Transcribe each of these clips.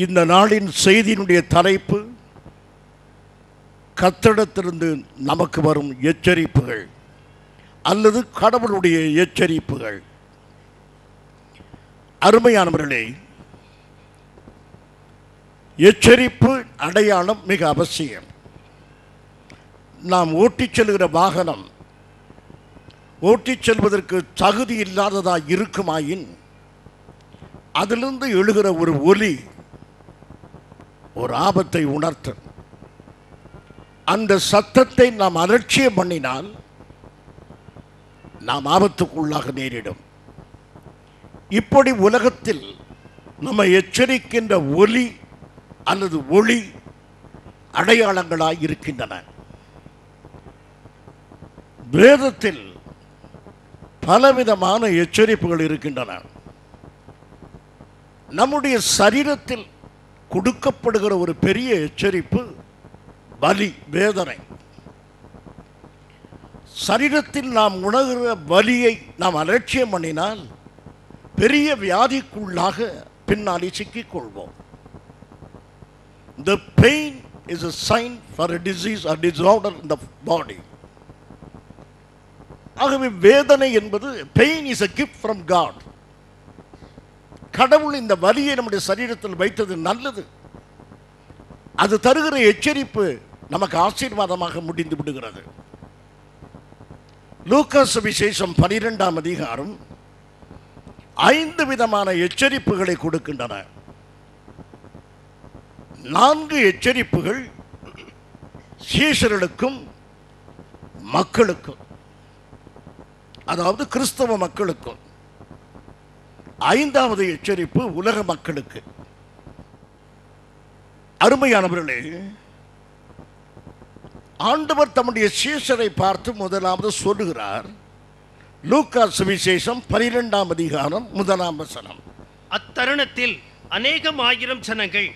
இந்த நாளின் செய்தியினுடைய தலைப்பு கர்த்தரிடத்திலிருந்து நமக்கு வரும் எச்சரிப்புகள் அல்லது கடவுளுடைய எச்சரிப்புகள். அருமையானவர்களே, எச்சரிப்பு அடையாளம் மிக அவசியம். நாம் ஓட்டிச் செல்கிற வாகனம் ஓட்டிச் செல்வதற்கு தகுதி இல்லாததாக இருக்குமாயின் அதிலிருந்து எழுகிற ஒரு ஒலி ஒரு ஆபத்தை உணர்த்தும். அந்த சத்தத்தை நாம் அலட்சியம் பண்ணினால் நாம் ஆபத்துக்குள்ளாக நேரிடும். இப்படி உலகத்தில் நம்ம எச்சரிக்கின்ற ஒலி அல்லது ஒளி அடையாளங்களாய் இருக்கின்றன. வேதத்தில் பலவிதமான எச்சரிப்புகள் இருக்கின்றன. நம்முடைய சரீரத்தில் கொடுக்கப்படுகிற ஒரு பெரிய எச்சரிப்பு வலி, வேதனை. சரீரத்தில் நாம் உணர்கிற வலியை நாம் அலட்சியம் பண்ணினால் பெரிய வியாதிக்குள்ளாக பின்னாடி சிக்கிக்கொள்வோம். The pain is a sign for a disease or disorder in the body. ஆகவே வேதனை என்பது pain is a gift from God. கடவுள் இந்த வலியை நம்முடைய சரீரத்தில் வைத்தது நல்லது. அது தருகிற எச்சரிப்பு நமக்கு ஆசீர்வாதமாக முடிந்து விடுகிறது. லூக்கா சுவிசேஷம் 12ஆம் அதிகாரம் 5 விதமான எச்சரிப்புகளை கொடுக்கின்றன. 4 எச்சரிப்புகள் சீஷர்களுக்கும் மக்களுக்கும், அதாவது கிறிஸ்தவ மக்களுக்கும். 5வது எச்சரிப்பு உலக மக்களுக்கு. அருமையானவர்களே, ஆண்டவர் தம்முடைய சீஷரை பார்த்து முதலாவது சொல்லுகிறார். லூக்கா சுவிசேஷம் 12ஆம் அதிகாரம் 1ஆம் வசனம். அத்தருணத்தில் அநேகம் ஆயிரம் ஜனங்கள்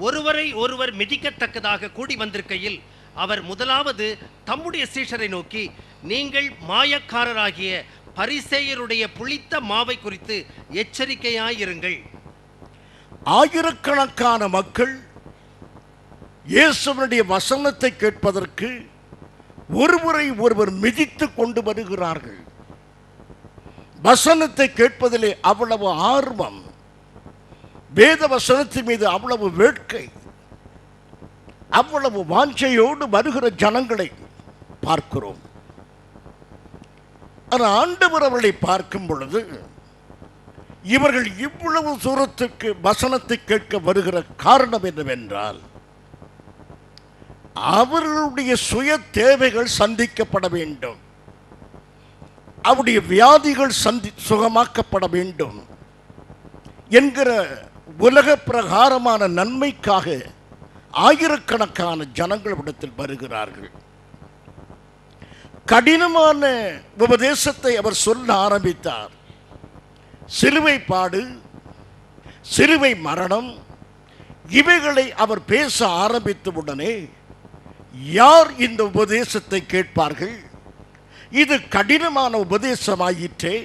ஒருவரை ஒருவர் மிதிக்கத்தக்கதாக கூடி வந்திருக்கையில் அவர் முதலாவது தம்முடைய சீஷரை நோக்கி, நீங்கள் மாயக்காரராகிய பரிசேயருடைய புளித்த மாவை குறித்து எச்சரிக்கையாயிருங்கள். ஆயிரக்கணக்கான மக்கள் இயேசுவினுடைய வசனத்தை கேட்பதற்கு ஒருவரை ஒருவர் மிதித்து கொண்டு வருகிறார்கள். வசனத்தை கேட்பதிலே அவ்வளவு ஆர்வம், வேத வசனத்தின் மீது அவ்வளவு வேட்கை, அவ்வளவு வாஞ்சையோடு வருகிற ஜனங்களை பார்க்கிறோம். ஆனால் ஆண்டவர் அவர்களை பார்க்கும் பொழுது இவர்கள் இவ்வளவு தூரத்துக்கு வசனத்தை கேட்க வருகிற காரணம் என்னவென்றால் அவர்களுடைய சுய தேவைகள் சந்திக்கப்பட வேண்டும், அவருடைய வியாதிகள் சுகமாக்கப்பட வேண்டும் என்கிற உலக பிரகாரமான நன்மைக்காக ஆயிரக்கணக்கான ஜனங்களிடத்தில் வருகிறார்கள். கடினமான உபதேசத்தை அவர் சொல்ல ஆரம்பித்தார். சிலுவை பாடு, சிலுவை மரணம், இவைகளை அவர் பேச ஆரம்பித்தவுடனே யார் இந்த உபதேசத்தை கேட்பார்கள்? இது கடினமான உபதேசமாயிற்றே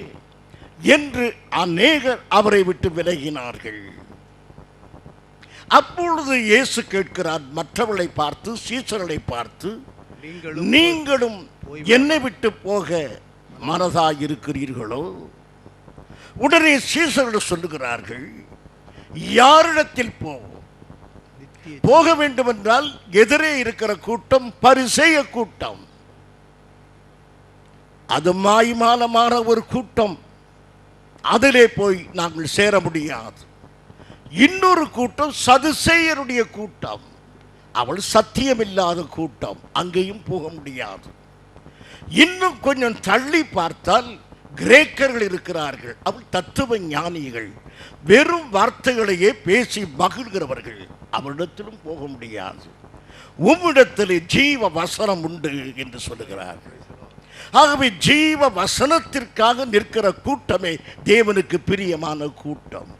என்று அநேகர் அவரை விட்டு விலகினார்கள். அப்பொழுது இயேசு கேட்கிறார், மற்றவர்களை பார்த்து, சீஷர்களை பார்த்து, நீங்களும் என்னை விட்டு போக மனதாயிருக்கிறீர்களோ? உடனே சீஷர்கள் சொல்லுகிறார்கள், யாரிடத்தில் போக வேண்டும் என்றால் எதிரே இருக்கிற கூட்டம் பரிசேய கூட்டம். அது மாய்மாலமான ஒரு கூட்டம், அதிலே போய் நாங்கள் சேர முடியாது. இன்னொரு கூட்டம் சதுசேயருடைய கூட்டம், அவள் சத்தியமில்லாத கூட்டம், அங்கேயும் போக முடியாது. இன்னும் கொஞ்சம் தள்ளி பார்த்தால் கிரேக்கர்கள் இருக்கிறார்கள், அவள் தத்துவ ஞானிகள், வெறும் வார்த்தைகளையே பேசி மகிழ்கிறவர்கள், அவரிடத்திலும் போக முடியாது. உம்மிடத்திலே ஜீவ வசனம் உண்டு என்று சொல்லுகிறார்கள். ஆகவே ஜீவ வசனத்திற்காக நிற்கிற கூட்டமே தேவனுக்கு பிரியமான கூட்டம்.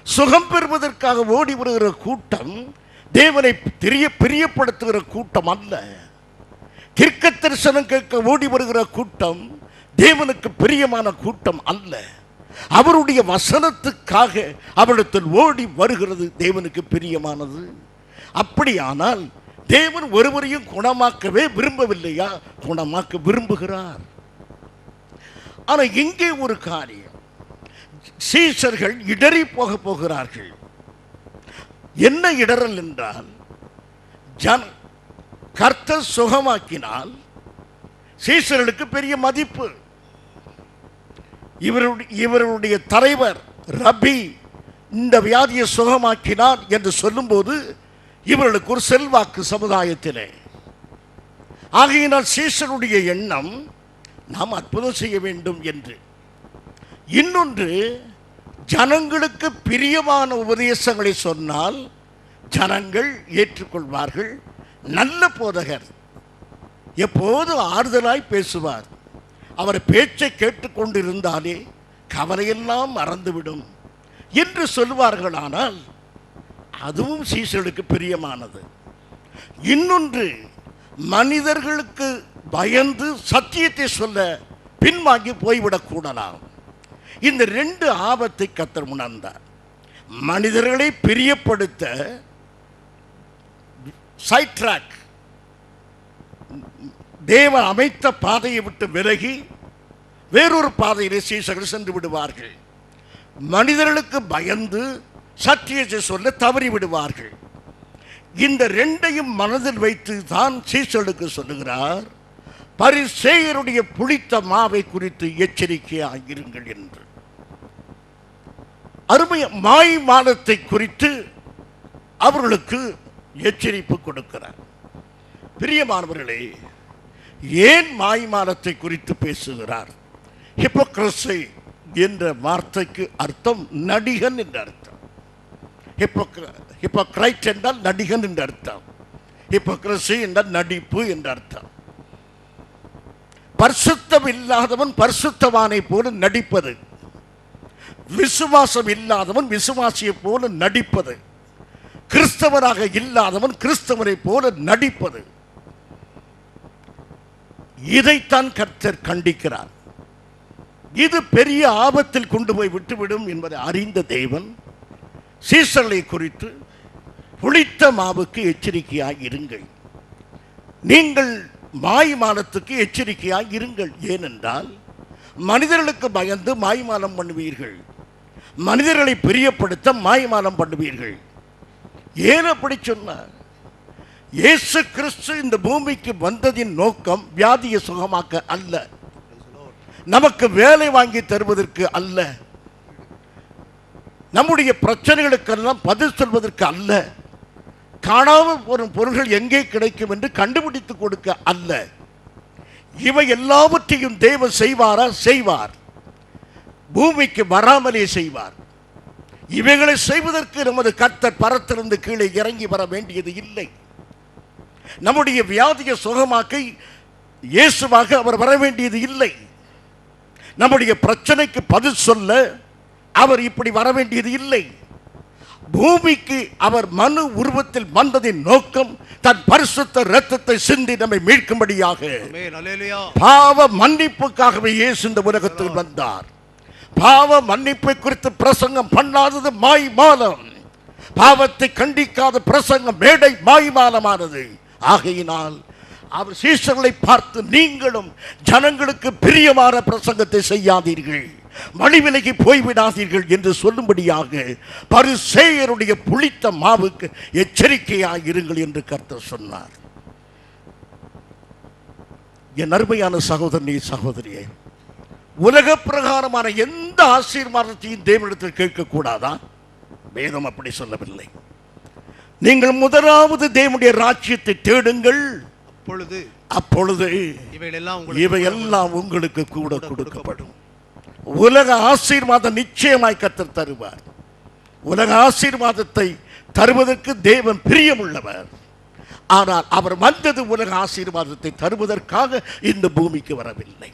சுகம் பெறுவதற்காக ஓடி வருகிற கூட்டம் தேவனை பிரியப்படுத்துகிற கூட்டம் அல்ல. தீர்க்க தரிசனம் கேட்க ஓடி வருகிற கூட்டம் தேவனுக்கு பிரியமான கூட்டம் அல்ல. அவருடைய வசனத்துக்காக அவரிடத்தில் ஓடி வருகிறது தேவனுக்கு பிரியமானது. அப்படியானால் தேவன் ஒருவரையும் குணமாக்கவே விரும்பவில்லையா? குணமாக்க விரும்புகிறார். ஆனால் இங்கே ஒரு காரியம், சீஷர்கள் இடறி போகிறார்கள். என்ன இடறல் என்றால், கர்த்தர் சுகமாக்கினால் சீஷர்களுக்கு பெரிய மதிப்பு. இவருடைய தலைவர் ரபி இந்த வியாதியை சுகமாக்கினார் என்று சொல்லும்போது இவர்களுக்கு ஒரு செல்வாக்கு சமுதாயத்திலே. ஆகையினால் சீஷருடைய எண்ணம் நாம் அற்புதம் செய்ய வேண்டும் என்று. இன்னொன்று, ஜனங்களுக்கு பிரியமான உபதேசங்களை சொன்னால் ஜனங்கள் ஏற்றுக்கொள்வார்கள். நல்ல போதகர் எப்போதும் ஆறுதலாய் பேசுவார். அவர் பேச்சை கேட்டுக்கொண்டிருந்தாலே கவலையெல்லாம் மறந்துவிடும் என்று சொல்வார்களானால் அதுவும் சீஷர்களுக்கு பிரியமானது. இன்னொன்று, மனிதர்களுக்கு பயந்து சத்தியத்தை சொல்ல பின்வாங்கி போய்விடக்கூடலாம். இந்த ரெண்டு ஆபத்தை கர்த்தர் உணர்ந்தார். மனிதர்களை பிரியப்படுத்த சைட் ட்ராக், தேவன் அமைத்த பாதையை விட்டு விலகி வேறொரு பாதையிலே சீஷர்கள் சென்று விடுவார்கள். மனிதர்களுக்கு பயந்து சத்தியத்தை சொல்ல தவறி விடுவார்கள். இந்த ரெண்டையும் மனதில் வைத்து தான் சீஷர்களுக்கு சொல்லுகிறார், பரிசேயருடைய புளித்த மாவை குறித்து எச்சரிக்கையாக இருங்கள் என்று. அருமை மாய்மாலத்தை குறித்து அவர்களுக்கு எச்சரிப்பு கொடுக்கிறார். பிரியமானவர்களே, ஏன் மாய்மாலத்தை குறித்து பேசுகிறார்? ஹிப்போக்ரஸி என்ற வார்த்தைக்கு அர்த்தம் நடிகன் என்ற அர்த்தம். ஹிப்போக்ரைட் என்றால் நடிகன் என்ற அர்த்தம். ஹிப்போக்ரஸி என்றால் நடிப்பு என்ற அர்த்தம். பரிசுத்தம் இல்லாதவன் பரிசுத்தவானை போல நடிப்பது, விசுவாசம் இல்லாதவன் விசுவாசியை போல நடிப்பது, கிறிஸ்தவனாக இல்லாதவன் கிறிஸ்தவனை போல நடிப்பது. இதைத்தான் கர்த்தர் கண்டிக்கிறார். இது பெரிய ஆபத்தில் கொண்டு போய் விட்டுவிடும் என்பதை அறிந்த தேவன் சீஷர்களை குறித்து புளித்த மாவுக்கு எச்சரிக்கையாக இருங்கள், நீங்கள் மாய்மாலத்துக்கு எச்சரிக்கையாக இருங்கள். ஏனென்றால் மனிதர்களுக்கு பயந்து மாய்மாலம் பண்ணுவீர்கள், மனிதர்களை பிரியப்படுத்த மாய்மாலம் பண்ணுவீர்கள். ஏன் அப்படி சொன்னார்? இயேசு கிறிஸ்து இந்த பூமிக்கு வந்ததின் நோக்கம் வியாதியை சுகமாக்க அல்ல, நமக்கு வேலை வாங்கி தருவதற்கு அல்ல, நம்முடைய பிரச்சனைகளுக்கெல்லாம் பதில் சொல்வதற்கு அல்ல, காணாமல் போகும் பொருள்கள் எங்கே கிடைக்கும் என்று கண்டுபிடித்து கொடுக்க அல்ல. இவை எல்லாவற்றையும் தேவன் செய்வாரா? செய்வார். பூமிக்கு வராமலே செய்வார். இவைகளை செய்வதற்கு நமது கர்த்தர் பரத்திலிருந்து கீழே இறங்கி வர வேண்டியது இல்லை. நம்முடைய வியாதியை சுகமாக்க இயேசுவாக அவர் வர வேண்டியது இல்லை. நம்முடைய பிரச்சனைக்கு பதில் சொல்ல அவர் இப்படி வர வேண்டியது இல்லை. பூமிக்கு அவர் மனு உருவத்தில் வந்ததின் நோக்கம் தன் பரிசுத்த இரத்தத்தை சிந்தி நம்மை மீட்கும்படியாக, பாவ மன்னிப்புக்காகவே இயேசு இந்த உலகத்தில் வந்தார். பாவ மன்னிப்பை குறித்து பிரசங்கம் பண்ணாதது மாய்மாலம், பாவத்தை கண்டிக்காத பிரசங்கம் மேடை மாய்மாலமானது. ஆகையினால் அவர் சீஷர்களை பார்த்து, நீங்களும் ஜனங்களுக்கு பிரியமான பிரசங்கத்தை செய்யாதீர்கள், வழிவிலகி போய்விடாதீர்கள் என்று சொல்லும்படியாக பரிசேயருடைய புளித்த மாவுக்கு எச்சரிக்கையாக இருங்கள் என்று கர்த்தர் சொன்னார். என் அருமையான சகோதரனே, சகோதரியே, உலக பிரகாரமான எந்த ஆசீர்வாதத்தையும் தேவனிடத்தில் கேட்கக்கூடாதா? வேதம் அப்படி சொல்லவில்லை. நீங்கள் முதலாவது தேவனுடைய ராஜ்யத்தை தேடுங்கள், அப்பொழுது இவையெல்லாம் உங்களுக்கு கூட கொடுக்கப்படும். உலக ஆசீர்வாதம் நிச்சயமாய் கர்த்தர் தருவார். உலக ஆசீர்வாதத்தை தருவதற்கு தேவன் பிரியமுள்ளவர். ஆனால் அவர் வந்தது உலக ஆசீர்வாதத்தை தருவதற்காக இந்த பூமிக்கு வரவில்லை.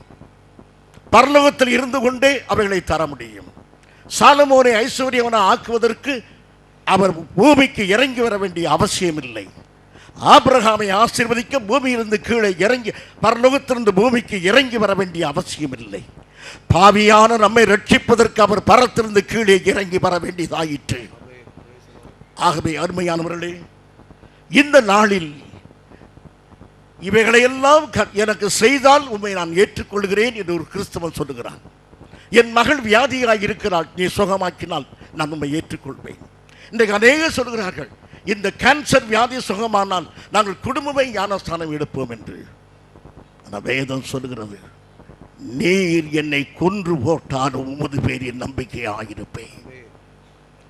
பரலோகத்தில் இருந்து கொண்டே அவைகளை தர முடியும். சாலமோனை ஐஸ்வர்யவனை ஆக்குவதற்கு அவர் பூமிக்கு இறங்கி வர வேண்டிய அவசியம் இல்லை. ஆபிரகாமை ஆசீர்வதிக்க பூமியிலிருந்து கீழே இறங்கி, பரலோகத்திலிருந்து பூமிக்கு இறங்கி வர வேண்டிய அவசியம் இல்லை. பாவியான நம்மை ரட்சிப்பதற்கு அவர் பரத்திலிருந்து கீழே இறங்கி வர வேண்டியதாயிற்று. ஆகவே அருமையானவர்களே, இந்த நாளில் இவைகளையெல்லாம் எனக்கு செய்தால் உண்மை நான் ஏற்றுக்கொள்கிறேன் என்று ஒரு கிறிஸ்தவன் சொல்லுகிறான். என் மகள் வியாதியாய் இருக்கிறாள், நீ சுகமாக்கினால் நான் உண்மை ஏற்றுக்கொள்வேன். இன்றைக்கு அநேகர் சொல்கிறார்கள், இந்த கேன்சர் வியாதி சுகமானால் நாங்கள் குடும்பமே ஞானஸ்தானம் எடுப்போம் என்று. ஆனால் வேதம் சொல்லுகிறது, நீர் என்னை கொன்று போட்டாலும் உமது பேரின் நம்பிக்கையாயிருப்பேன்.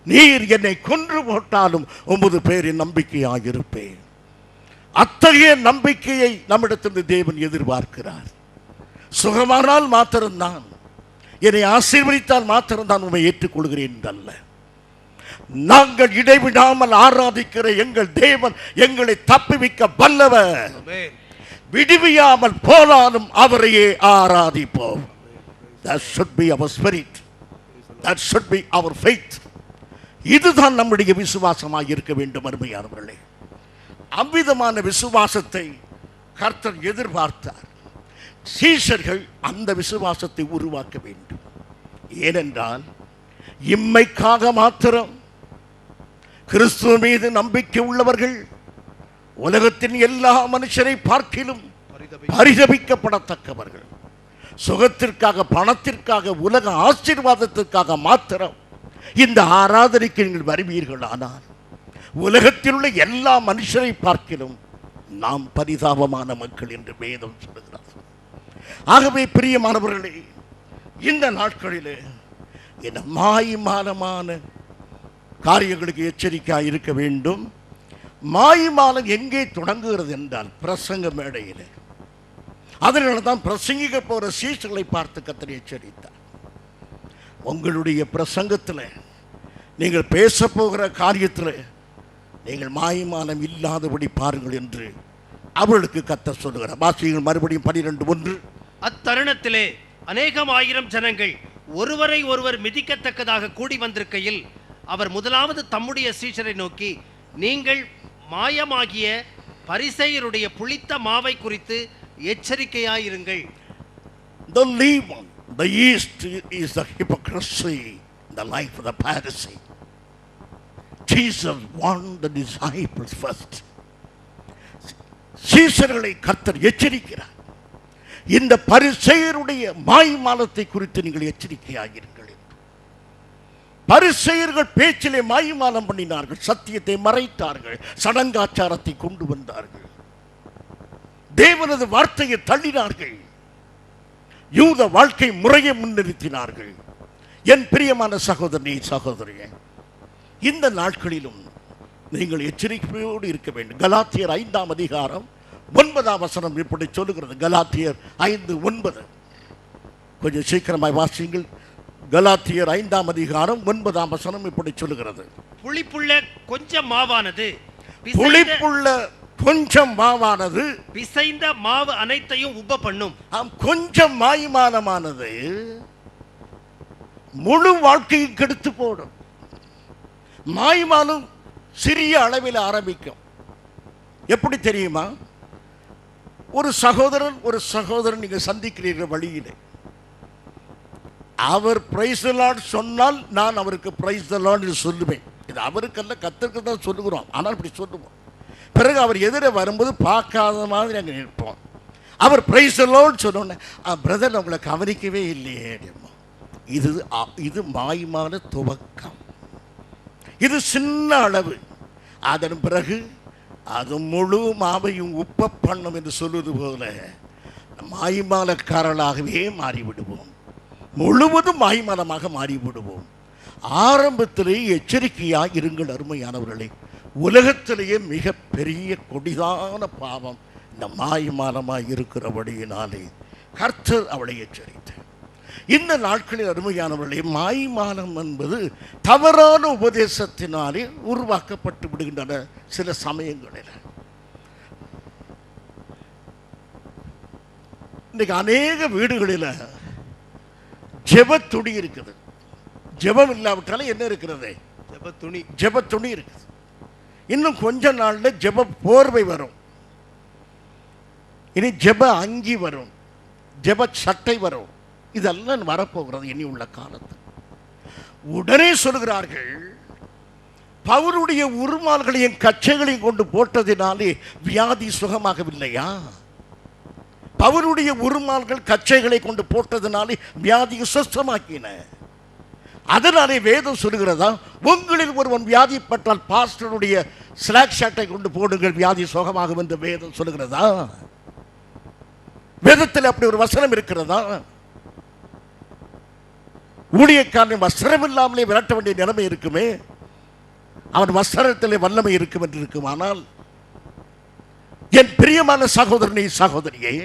நீர் என்னை கொன்று போட்டாலும் உமது பேரின் நம்பிக்கையாயிருப்பேன். அத்தகைய நம்பிக்கையை நம்மிடத்திலிருந்து தேவன் எதிர்பார்க்கிறார். சுகமானால் மாத்திரம்தான், என்னை ஆசீர்வதித்தால் மாத்திரம்தான் உண்மை ஏற்றுக்கொள்கிறேன் என்றல்ல. நாங்கள் இடைவிடாமல் ஆராதிக்கிற எங்கள் தேவன் எங்களை தப்புவிக்க வல்லவர். விடுவியாமல் போனாலும் அவரையே ஆராதிப்போம். That should be our spirit. That should be our faith. இதுதான் நம்முடைய விசுவாசமாக இருக்க வேண்டும். அருமையானவர்களே, அவ்விதமான விசுவாசத்தை கர்த்தர் எதிர்பார்த்தார். சீஷர்கள் அந்த விசுவாசத்தை உருவாக்க வேண்டும். ஏனென்றால் இம்மைக்காக மாத்திரம் கிறிஸ்துவ மீது நம்பிக்கை உள்ளவர்கள் உலகத்தின் எல்லா மனுஷரை பார்க்கிலும் பரிதபிக்கப்படத்தக்கவர்கள். சுகத்திற்காக, பணத்திற்காக, உலக ஆசீர்வாதத்திற்காக மாத்திரம் இந்த ஆராதனைக்கு நீங்கள் வருவீர்கள். ஆனால் உலகத்தில் உள்ள எல்லா மனுஷரை பார்க்கிலும் நாம் பரிதாபமான மக்கள் என்று வேதம் சொல்லுகிறார். ஆகவே பிரியமானவர்களே, இந்த நாட்களிலே இந்த மாய்மாலமான காரியங்களுக்கு எச்சரிக்கையாக இருக்க வேண்டும். மாய்மாலம் எங்கே தொடங்குகிறது என்றால் பிரசங்க மேடையில். அதனால தான் பிரசங்கிக்க போகிற சீஷர்களை பார்த்து கர்த்தர் எச்சரித்தார். உங்களுடைய பிரசங்கத்தில், நீங்கள் பேச போகிற காரியத்தில் நீங்கள் மாய்மாலம் இல்லாதபடி பாருங்கள் என்று அவர்களுக்கு கர்த்தர் சொல்லுகிறார். வாசியுங்கள் மறுபடியும் 12:1. அத்தருணத்திலே அநேகம் ஆயிரம் ஜனங்கள் ஒருவரை ஒருவர் மிதிக்கத்தக்கதாக கூடி வந்திருக்கையில் அவர் முதலாவது தம்முடைய சீஷரை நோக்கி, நீங்கள் மாயமாகிய பரிசேயருடைய புளித்த மாவை குறித்து எச்சரிக்கையாயிருங்கள். The leaven, the yeast is the hypocrisy, the life of the Pharisee. Jesus warned the disciples first. சீஷர்களை கர்த்தர் எச்சரிக்கிறார். இந்த பரிசேயருடைய மாய்மாலத்தை குறித்து நீங்கள் எச்சரிக்கையாகிறீர்கள். பரிசேயர்கள் பேச்சிலே மாய்மாலம் பண்ணினார்கள், சத்தியத்தை மறைத்தார்கள், சடங்காச்சாரத்தை கொண்டு வந்தார்கள், தேவனது வார்த்தையை தள்ளினார்கள், யூத வாழ்க்கை முறையை முன்னிறுத்தினார்கள். என் பிரியமான சகோதரனே, சகோதரியே, இந்த நாட்களிலும் நீங்கள் எச்சரிக்கையோடு இருக்க வேண்டும். கலாத்தியர் 5ஆம் அதிகாரம் 9ஆம் வசனம் இப்படி சொல்லுகிறது. கலாத்தியர் 5:9. கொஞ்சம் சீக்கிரமாய் வாசியுங்கள். கலாத்தியர் 5ஆம் அதிகாரம் 9ஆம் வசனம் இப்படி சொல்லுகிறது. புளிப்புள்ள கொஞ்சம் மாவானது பிசைந்த மாவு அனைத்தையும் உப்ப பண்ணும். கொஞ்சம் மாய்மாலமானது முழு வாழ்க்கையும் கெடுத்து போடும். மாய்மாலம் சிறிய அளவில் ஆரம்பிக்கும். எப்படி தெரியுமா? ஒரு சகோதரன் நீங்க சந்திக்கிறீர்கள் வழியிலே, அவர் பிரைஸ் தி லார்ட் சொன்னால் நான் அவருக்கு பிரைஸ் தி லார்ட் சொல்லுவேன். இது அவருக்கல்ல, கர்த்தருக்கு தான் சொல்லுகிறோம். ஆனால் இப்படி சொல்லுவோம். பிறகு அவர் எதிர வரும்போது பார்க்காத மாதிரி அங்கே நிற்போம். அவர் பிரைஸ் தி லார்ட் சொன்னோன்னே, பிரதர் உங்களை கவனிக்கவே இல்லையே. இது மாய்மான துவக்கம். இது சின்ன அளவு. அதன் பிறகு அது முழு மாவையும் உப்ப பண்ணும் என்று சொல்வது போல மாய்மாலக்காரர்களாகவே மாறிவிடுவோம். முழுவதும் மாய்மாலமாக மாறிவிடுவோம். ஆரம்பத்திலேயே எச்சரிக்கையாக இருங்கள் அருமையானவர்களே. உலகத்திலேயே மிக பெரிய கொடிதான பாவம் இந்த மாய்மாலமாக இருக்கிறபடியினாலே கர்த்தர் அவளை எச்சரித்தார். இந்த நாட்களில் அருமையானவர்களே, மாய்மாலம் என்பது தவறான உபதேசத்தினாலே உருவாக்கப்பட்டு விடுகின்றன. சில சமயங்களில் இன்னைக்கு அநேக வீடுகளில் ஜெபத்துணி இருக்குது. ஜெபம் இல்லாவிட்டாலும் என்ன இருக்கிறது? ஜெபத்துணி இருக்குது. இன்னும் கொஞ்ச நாள்ல ஜெப போர்வை வரும். இனி ஜெப அங்கி வரும், ஜெப சட்டை வரும். இதெல்லாம் வரப்போகிறது இனி உள்ள காலத்தில். உடனே சொல்கிறார்கள், பவுலுடைய உருமால்களையும் கச்சைகளையும் கொண்டு போட்டதினாலே வியாதி சுகமாகவில்லையா? பவுலுடைய உருமால்கள் கச்சைகளை கொண்டு போட்டதினாலே வியாதியை சுத்தமாக்கின. அதனாலே வேதம் சொல்லுகிறதா, உங்களில் ஒருவன் வியாதிப்பட்டால் பாஸ்டருடைய ஸ்லாக் ஷர்ட்டை கொண்டு போடுங்கள், வியாதி சுகமாகும் என்று வேதம் சொல்லுகிறதா? வேதத்தில் அப்படி ஒரு வசனம் இருக்கிறதா? ஊழியக்காரன் வஸ்திரம் இல்லாமலே விரட்ட வேண்டிய நிலைமை இருக்குமே, அவன் வஸ்திரத்திலே வல்லமை இருக்கும் என்று இருக்குமானால், என் பிரியமான சகோதரனே சகோதரியே,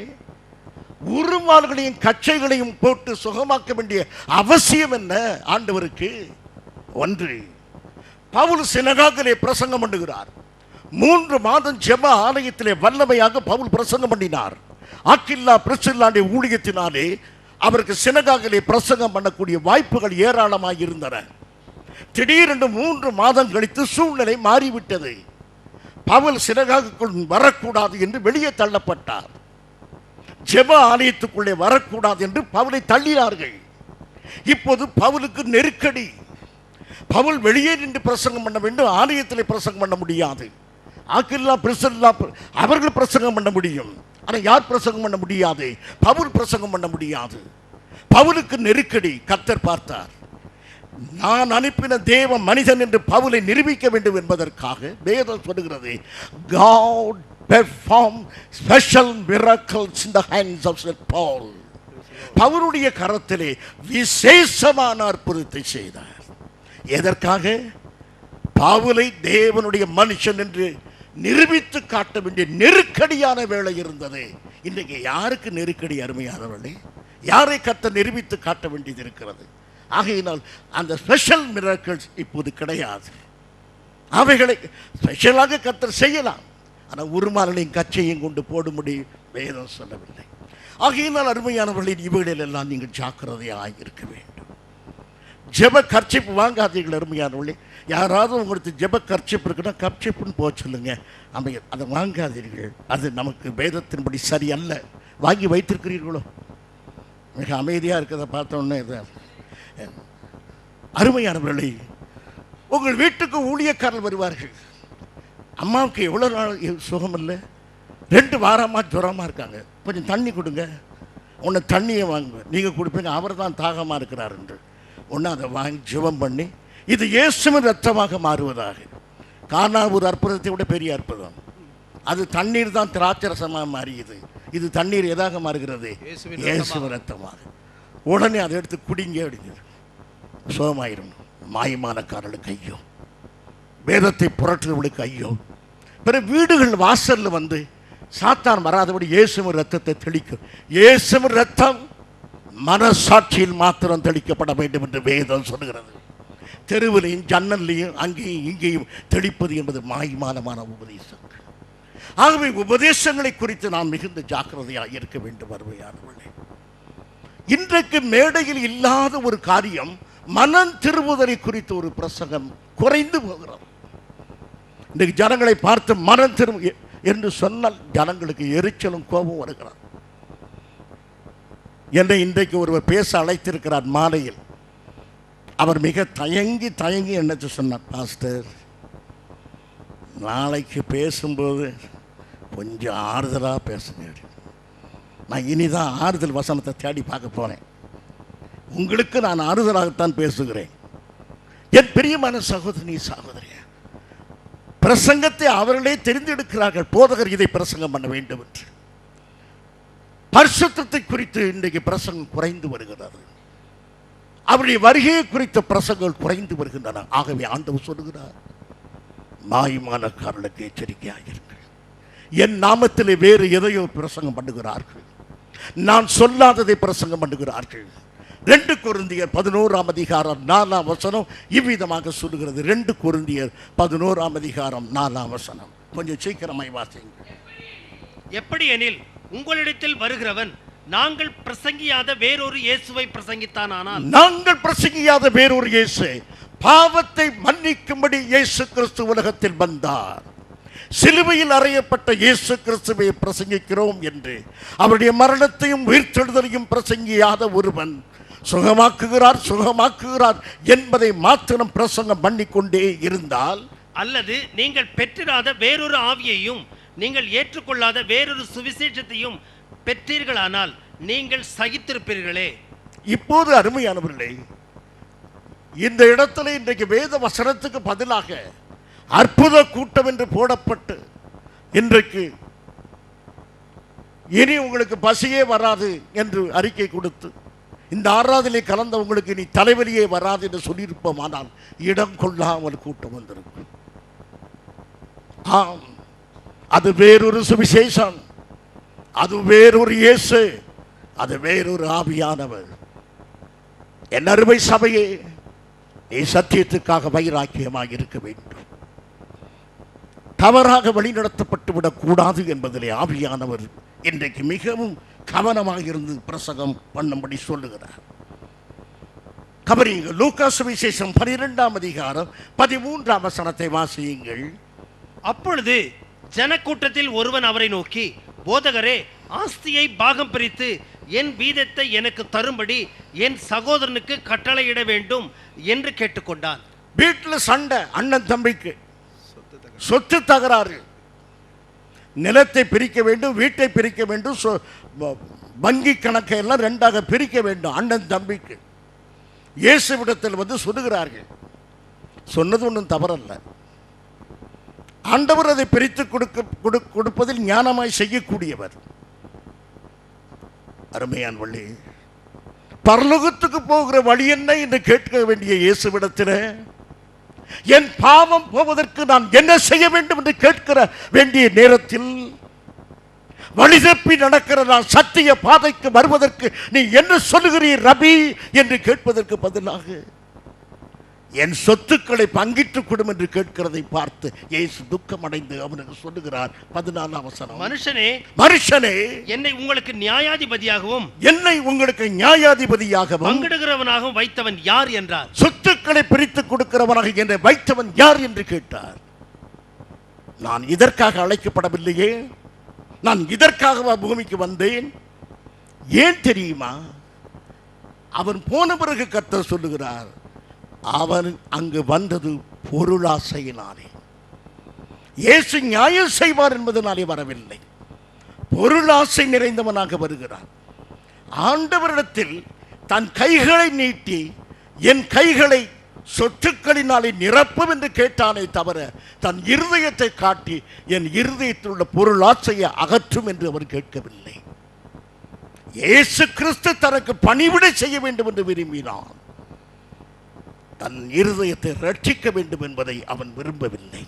உருமால்களையும் கச்சைகளையும் போட்டு சுகமாக்க வேண்டிய அவசியம் என்ன ஆண்டவருக்கு? ஒன்று, பவுல் சினகாகிலே பிரசங்கம் பண்ணுகிறார். 3 மாதம் ஜெப ஆலயத்திலே வல்லமையாக பவுல் பிரசங்கம் பண்ணினார். ஆக்கில்லா பிரிஸ்கில்லாவுடைய ஊழியத்தினாலே அவருக்கு சினகாகிலே பிரசங்கம் பண்ணக்கூடிய வாய்ப்புகள் ஏராளமாக இருந்தன. திடீரென்று 3 மாதம் கழித்து சூழ்நிலை மாறிவிட்டது. பவுல் சினகாகுக்குள் வரக்கூடாது என்று வெளியே தள்ளப்பட்டார். ஜெப ஆலயத்துக்குள்ளே வரக்கூடாது என்று பவுலை தள்ளினார்கள். இப்போது பவுலுக்கு நெருக்கடி. பவுல் வெளியே நின்று பிரசங்கம் பண்ண வேண்டும், ஆலயத்தில் பிரசங்கம் பண்ண முடியாது. ஆக்கில்லா பிரிஸ்கில்லா அவர்கள் பிரசங்கம் பண்ண முடியும், ஆனால் யார் பிரசங்கம் பண்ண முடியாது? பவுல் பிரசங்கம் பண்ண முடியாது. பவுலுக்கு நெருக்கடி. கர்த்தர் பார்த்தார், நான் அனுப்பின தேவ மனிதன் என்று பவுலை நிரூபிக்க வேண்டும் என்பதற்காக வேதம் சொல்லுகிறது, God performed special miracles in the hands of St. Paul. பவுலுடைய கரத்திலே விசேஷமான அற்புதத்தை செய்தார். எதற்காக? பவுலை தேவனுடைய மனுஷன் என்று நிரூபித்து காட்ட வேண்டிய நெருக்கடியான வேலை இருந்தது. இன்றைக்கு யாருக்கு நெருக்கடி அருமையானவர்களே? யாரை கர்த்தர் நிரூபித்து காட்ட வேண்டியது இருக்கிறது? ஆகையினால் அந்த ஸ்பெஷல் மிராக்கிள்ஸ் இப்போது கிடையாது. அவைகளை ஸ்பெஷலாக கர்த்தர் செய்யலாம், ஆனால் உருமாலையும் கச்சையும் கொண்டு போடும்படி வேதம் சொல்லவில்லை. ஆகையினால் அருமையானவர்களின் இவைகளில் எல்லாம் நீங்கள் ஜாக்கிரதையாக இருக்க வேண்டும். ஜெப கர்ச்சிப்பு வாங்காதீர்கள் அருமையானவர்களே. யாராவது உங்களுக்கு ஜெப கர்ச்சிப்பு இருக்குன்னா கர்ச்சிப்புன்னு போக சொல்லுங்க. அதை வாங்காதீர்கள், அது நமக்கு வேதத்தின்படி சரி அல்ல. வாங்கி வைத்திருக்கிறீர்களோ? மிக அமைதியாக இருக்கிறத பார்த்தோன்னே இது அருமையானவர்களே, உங்கள் வீட்டுக்கு ஊழியக்காரர்கள் வருவார்கள். அம்மாவுக்கு எவ்வளோ நாள் சுகம் இல்லை, 2 வாரமாக ஜுரமாக இருக்காங்க, கொஞ்சம் தண்ணி கொடுங்க. ஒன்று தண்ணியை வாங்குவேன், நீங்கள் கொடுப்பீங்க, அவர் தான் தாகமாக இருக்கிறார் என்று ஒன்று அதை வாங்கி ஜெபம் பண்ணி, இது இயேசுவின் ரத்தமாக மாறுவதாக. காணா ஒரு அற்புதத்தை விட பெரிய அற்புதம். அது தண்ணீர் தான் திராட்சரசமாக மாறியது, இது தண்ணீர் எதாக மாறுகிறது? இயேசுவின் ரத்தமாக. உடனே அதை எடுத்து குடிங்க அப்படிங்கிறது, சுகமாயிரும். மாயமானக்காரர்களுக்கு ஐயோ, வேதத்தை புரட்டுறவர்களுக்கு ஐயோ. பிறகு வீடுகள் வாசலில் வந்து சாத்தான் வராதபடி இயேசுவின் ரத்தத்தை தெளிக்கும். இயேசுவின் ரத்தம் மனசாட்சியில் மாத்திரம் தெளிக்கப்பட வேண்டும் என்று வேதம் சொல்லுகிறது. தெருவிலையும் ஜன்னல்லையும் அங்கேயும் இங்கேயும் தெளிப்பது என்பது மாய்மானமான உபதேசம். ஆகவே உபதேசங்களை குறித்து நாம் மிகுந்த ஜாக்கிரதையாக இருக்க வேண்டும் அருமையானவர்களே. இன்றைக்கு மேடையில் இல்லாத ஒரு காரியம், மனம் திரும்புதலை குறித்து ஒரு பிரசங்கம் குறைந்து போகிறது. இன்றைக்கு ஜனங்களை பார்த்து மனம் திரும்ப என்று சொன்னால் ஜனங்களுக்கு எரிச்சலும் கோபம் வருகிறது. என்னை இன்றைக்கு ஒருவர் பேச அழைத்திருக்கிறார் மாலையில். அவர் மிக தயங்கி என்னச்சு சொன்னார், பாஸ்டர் நாளைக்கு பேசும்போது கொஞ்சம் ஆறுதலாக பேசுங்க. நான் இனிதான் ஆறுதல் வசனத்தை தேடி பார்க்க போனேன். உங்களுக்கு நான் ஆறுதலாகத்தான் பேசுகிறேன். என் பிரியமான சகோதரி சகோதரிய, பிரசங்கத்தை அவர்களே தெரிந்தெடுக்கிறார்கள். போதகர் இதை பிரசங்கம் பண்ண வேண்டும் என்று. பரிசுத்தத்தை குறித்து இன்றைக்கு பிரசங்கம் குறைந்து வருகிறது. அவருடைய வருகையை குறித்த பிரசங்கங்கள் குறைந்து வருகின்றன. ஆகவே ஆண்டவர் சொல்லுகிறார், மாயமானக்காரர்களுக்கு எச்சரிக்கையாயிருங்கள். என் நாமத்திலே வேறு எதையோ பிரசங்கம் பண்ணுகிறார்கள், நான் சொல்லாததை பிரசங்கம் பண்ணுகிறார்கள். 2 கொரிந்தியர் 11ஆம் அதிகாரம் 4ஆம் வசனம் இவ்விதமாக சொல்லுகிறது. 2 கொரிந்தியர் 11ஆம் அதிகாரம் 4ஆம் வசனம். கொஞ்சம் சீக்கிரமாய் வாசிங்க. எப்படி எனில், உங்களிடத்தில் வருகிறவன் நாங்கள் பிரசங்கியாத வேறொரு இயேசுவை பிரசங்கித்தானால், நாங்கள் பிரசங்கியாத வேறொரு இயேசு, பாவத்தை மன்னிக்கும்படி இயேசு கிறிஸ்து உலகத்தில் வந்தார். சிலுவையில் அறையப்பட்ட இயேசு கிறிஸ்துவை பிரசங்கிக்கிறோம் என்று அவருடைய மரணத்தையும் உயிர்த்தெழுதலையும் பிரசங்கியாத ஒருவன் சுகமாக்குகிறார் என்பதை மாத்திரம் பிரசங்கம் பண்ணிக்கொண்டே இருந்தால், அல்லது நீங்கள் பெற்றிராத வேறொரு ஆவியையும் நீங்கள் ஏற்றுக்கொள்ளாத வேறொரு சுவிசேஷத்தையும் பெற்றீர்களானால் நீங்கள் சகித்திருப்பீர்களே. இப்போது அருமையானவர்களே, இந்த இடத்துல இன்றைக்கு வேத வசனத்துக்கு பதிலாக அற்புத கூட்டம் என்று போடப்பட்டு இன்றைக்கு இனி உங்களுக்கு பசியே வராது என்று அறிக்கை கொடுத்து இந்த ஆராதனை கலந்தவங்களுக்கு இனி தலைவலியே வராது என்று சொல்லியிருப்போமானால் இடம் கொள்ளாமல் கூட்டம் வந்திருக்கும். ஆம், அது வேறொரு சுவிசேஷம், அது வேறொரு இயேசு, அது வேறொரு ஆவியானவர். என் அருமை சபையே, நீ சத்தியத்துக்காக வைராக்கியமாக இருக்க வேண்டும். தவறாக வழிநடத்தப்பட்டு விடக்கூடாது என்பதிலே ஆவியானவர் இன்றைக்கு மிகவும் கவனமாக இருந்து பிரசங்கம் பண்ணும்படி சொல்லுகிறார். கவனியுங்கள், லூக்கா சுவிசேஷம் 12ஆம் அதிகாரம் 13ஆம் வசனத்தை வாசியுங்கள். அப்பொழுது ஜனக்கூட்டத்தில் ஒருவன் அவரை நோக்கி, போதகரே, ஆஸ்தியை பாகம் பிரித்து என் வீதத்தை எனக்கு தரும்படி என் சகோதரனுக்கு கட்டளையிட வேண்டும் என்று கேட்டுக்கொண்டான். வீட்டில் சண்டை, அண்ணன் தம்பிக்கு சொத்து தகராறு, நிலத்தை பிரிக்க வேண்டும், வீட்டை பிரிக்க வேண்டும், வங்கி கணக்கை எல்லாம் ரெண்டாக பிரிக்க வேண்டும். அண்ணன் தம்பிக்கு இயேசுவிடத்தில் வந்து சொல்லுகிறார்கள். சொன்னது ஒன்றும் தவறல்ல. ஆண்டவர் அதை பிரித்து கொடுப்பதில் ஞானமாய் செய்யக்கூடியவர். அருமையான் வழி, பரலோகத்துக்கு போகிற வழி என்ன என்று கேட்க வேண்டிய இயேசுவிடத்தில் என் பாவம் போவதற்கு நான் என்ன செய்ய வேண்டும் என்று கேட்கிற வேண்டிய நேரத்தில் வழி தப்பி நடக்கிற நான் சத்திய பாதைக்கு வருவதற்கு நீ என்ன சொல்லுகிறீர் ரபி என்று கேட்பதற்கு பதிலாக என் சொத்துக்களை பங்கிட்டுக் கொடும் என்று கேட்கிறதை பார்த்து இயேசு துக்கம் அடைந்து அவனுக்கு சொல்லுகிறார். 14ஆம் வசனம், மனுஷனே, என்னை உங்களுக்கு நியாயாதிபதியாகவும் பங்கிடுகிறவனாகவும் வைத்தவன் யார் என்றார். சொத்துக்களை பிரித்துக் கொடுக்கிறவனாக என்னை வைத்தவன் யார் என்று கேட்டார். நான் இதற்காக அழைக்கப்படவில்லையே, நான் இதற்காக பூமிக்கு வந்தேன். ஏன் தெரியுமா? அவன் போன பிறகு கர்த்தர் சொல்லுகிறார், அவன் அங்கு வந்தது பொருளாசையினாலே. இயேசு நியாயம் செய்வார் என்பதனாலே வரவில்லை, பொருளாசை நிறைந்தவனாக வருகிறார். ஆண்டவரிடத்தில் தன் கைகளை நீட்டி என் கைகளை சொத்துக்களினாலே நிரப்பும் என்று கேட்டானே தவிர தன் இருதயத்தை காட்டி என் இருதயத்தில் உள்ள பொருளாசையை அகற்றும் என்று அவர் கேட்கவில்லை. இயேசு கிறிஸ்து தனக்கு பணிவிடை செய்ய வேண்டும் என்று விரும்பினான். தன் இருதயத்தை ரட்சிக்க வேண்டும் என்பதை அவன் விரும்பவில்லை.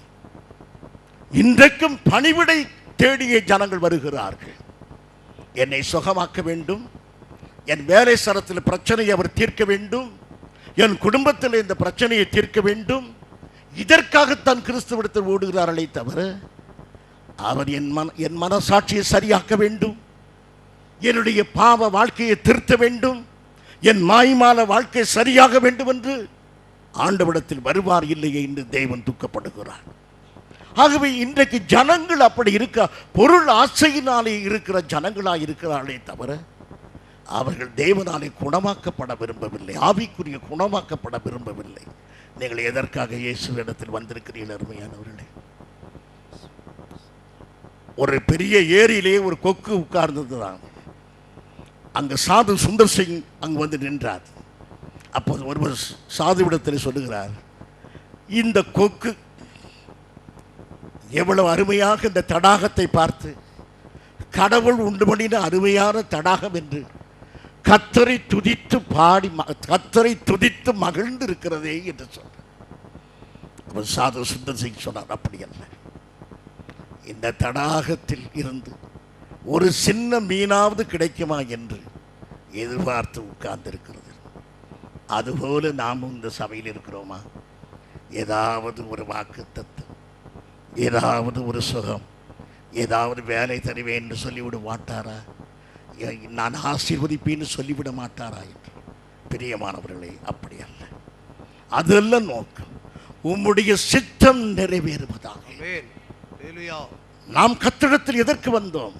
இன்றைக்கும் பணிவிடை தேடிய ஜனங்கள் வருகிறார்கள். என்னை சுகமாக்க வேண்டும், என் வேலை ஸ்தலத்தில் பிரச்சனையை அவர் தீர்க்க வேண்டும், என் குடும்பத்தில் இந்த பிரச்சனையை தீர்க்க வேண்டும். இதற்காகத்தான் கிறிஸ்துவிடத்தில் ஓடுகிறார்களே தவிர அவர் என் மனசாட்சியை சரியாக்க வேண்டும், என்னுடைய பாவ வாழ்க்கையை திருத்த வேண்டும், என் மாய்மால வாழ்க்கை சரியாக வேண்டும் என்று ஆண்டவரிடத்தில் வருவார் இல்லையே என்று தேவன் துக்கப்படுகிறார். ஆகவே இன்றைக்கு ஜனங்கள் அப்படி இருக்க, பொருள் ஆசையினாலே இருக்கிற ஜனங்களாக இருக்கிறார்களே தவிர அவர்கள் தேவனாலே குணமாக்கப்பட விரும்பவில்லை, ஆவிக்குரிய குணமாக்கப்பட விரும்பவில்லை. நீங்கள் எதற்காக இயேசுவிடத்தில் வந்திருக்கிறீர்கள் அருமையானவர்களே? ஒரு பெரிய ஏரியிலே ஒரு கொக்கு உட்கார்ந்ததுதான். அங்கு சாது சுந்தர் சிங் அங்கு வந்து நின்றார். அப்போது ஒருவர் சாதுவிடத்தில் சொல்லுகிறார், இந்த கொக்கு எவ்வளவு அருமையாக இந்த தடாகத்தை பார்த்து, கடவுள் உண்டு பண்ணின அருமையான தடாகம் என்று கர்த்தரை துதித்து பாடி, கர்த்தரை துதித்து மகிழ்ந்து இருக்கிறதே என்று சொன்னார். அவர் சாது சுந்தர் சிங் சொன்னார், அப்படி அல்ல, இந்த தடாகத்தில் இருந்து ஒரு சின்ன மீனாவது கிடைக்குமா என்று எதிர்பார்த்து உட்கார்ந்திருக்கிறது. அதுபோல நாமும் இந்த சபையில் இருக்கிறோமா? ஏதாவது ஒரு வாக்குத்தத்தம், ஏதாவது ஒரு சுகம், ஏதாவது வேலை தருவேன் என்று சொல்லிவிட மாட்டாரா? நான் ஆசீர்வதிப்பேன்னு சொல்லிவிட மாட்டாரா என்று? பிரியமானவர்களே, அப்படி அல்ல. அதல்ல நோக்கம். உம்முடைய சித்தம் நிறைவேறுவதாக. நாம் கர்த்தரிடத்தில் எதற்கு வந்தோம்?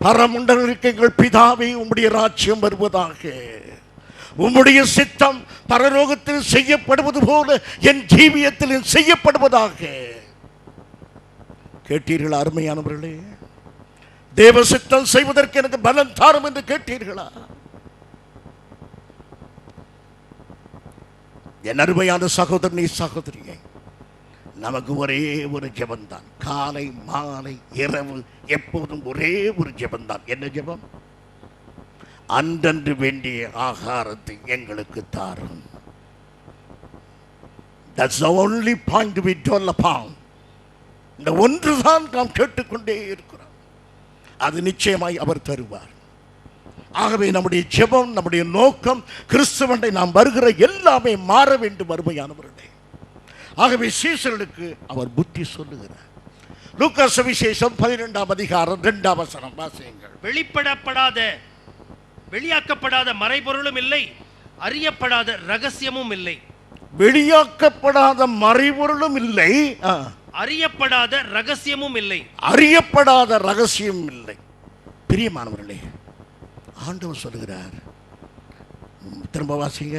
பரமண்டலத்திற்கு எங்கள் பிதாவே, உம்முடைய ராஜ்யம் வருவதாக, உம்முடைய சித்தம் பரலோகத்தில் செய்யப்படுவது போல என் ஜீவியத்தில் செய்யப்படுவதாக. கேட்டீர்களா அருமையானவர்களே? தேவ சித்தம் செய்வதற்கு எனக்கு பலன் தாரும் என்று கேட்டீர்களா? என் அருமையான சகோதரனே, சகோதரியே, நமக்கு ஒரே ஒரு ஜெபந்தான். காலை மாலை இரவு எப்போதும் ஒரே ஒரு ஜெபந்தான். என்ன ஜெபம்? அன்றன்று வேண்டிய ஆகாரத்தை எங்களுக்கு தாரும். That's the only point we dwell upon. இந்த ஒன்றுதான் நாம் கேட்டுக்கொண்டே இருக்கிறோம். அது நிச்சயமாய் அவர் தருவார். ஆகவே நம்முடைய ஜெபம், நம்முடைய நோக்கம், கிறிஸ்துவனை நாம் வருகிற எல்லாமே மாற வேண்டும் அருமையானவர்களே. ஆகவே சீசர்களுக்கு அவர் புத்தி சொல்லுகிறார். லூக்கா சுவிசேஷம் 12ஆம் அதிகாரம் 2ஆம் வசனம் வாசியுங்கள். வெளியாக்கப்படாத மறைபொருளும் இல்லை, அறியப்படாத ரகசியமும் இல்லை. வெளியாக்கப்படாத மறைபொருளும் இல்லை, அறியப்படாத ரகசியமும் இல்லை. அறியப்படாத ரகசியம் இல்லை. பிரியமானவர்களே, ஆண்டவர் சொல்லுகிறார், திரும்ப வாசிங்க.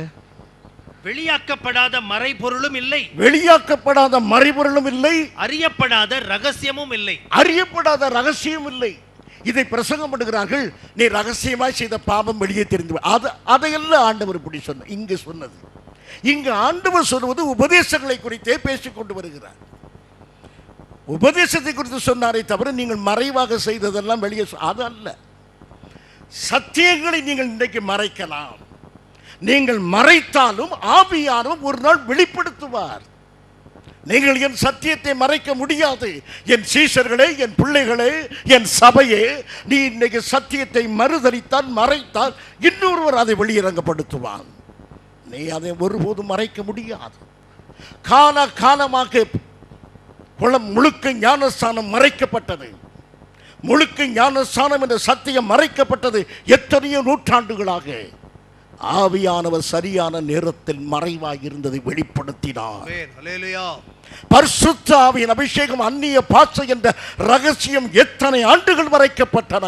வெளியாக்கப்படாத மறைபொருளும் இல்லை, வெளியாக்கப்படாத மறைபொருளும் இல்லை, அறியப்படாத ரகசியமும் இல்லை. அறியப்படாத ரகசியம் இல்லை. இதை பிரசங்கம் பண்ணுகிறார்கள். நீ ரகசியமாய் செய்த பாவம் வெளியே தெரிந்து அதையெல்லாம் ஆண்டவர் இப்படி சொன்ன. இங்கு சொன்னது, இங்கு ஆண்டவர் சொல்வது உபதேசங்களை குறித்தே பேசிக் கொண்டு வருகிறார். உபதேசத்தை குறித்து சொன்னாரே தவிர நீங்கள் மறைவாக செய்ததெல்லாம் வெளியே அது அல்ல. சத்தியங்களை நீங்கள் இன்றைக்கு மறைக்கலாம். நீங்கள் மறைத்தாலும் ஆவியானவர் ஒரு நாள் வெளிப்படுத்துவார். நீங்கள் என் சத்தியத்தை மறைக்க முடியாது. என் சீஷர்களே, என் பிள்ளைகளே, என் சபையே, நீ இன்னைக்கு சத்தியத்தை மறுதலித்தால், மறைத்தால் இன்னொருவர் அதை வெளியிறங்கப்படுத்துவான். நீ அதை ஒருபோதும் மறைக்க முடியாது. காலமாக குளம் முழுக்க ஞானஸ்தானம் மறைக்கப்பட்டது. முழுக்க ஞானஸ்தானம் என்ற சத்தியம் மறைக்கப்பட்டது எத்தனையோ நூற்றாண்டுகளாக. ஆவியானவர் சரியான நேரத்தில் மறைவாய் இருந்ததை வெளிப்படுத்தினார். பரிசுத்த ஆவியின் அபிஷேகம், அந்நிய பாஷை என்ற ரகசியம் எத்தனை ஆண்டுகள் மறைக்கப்பட்டன.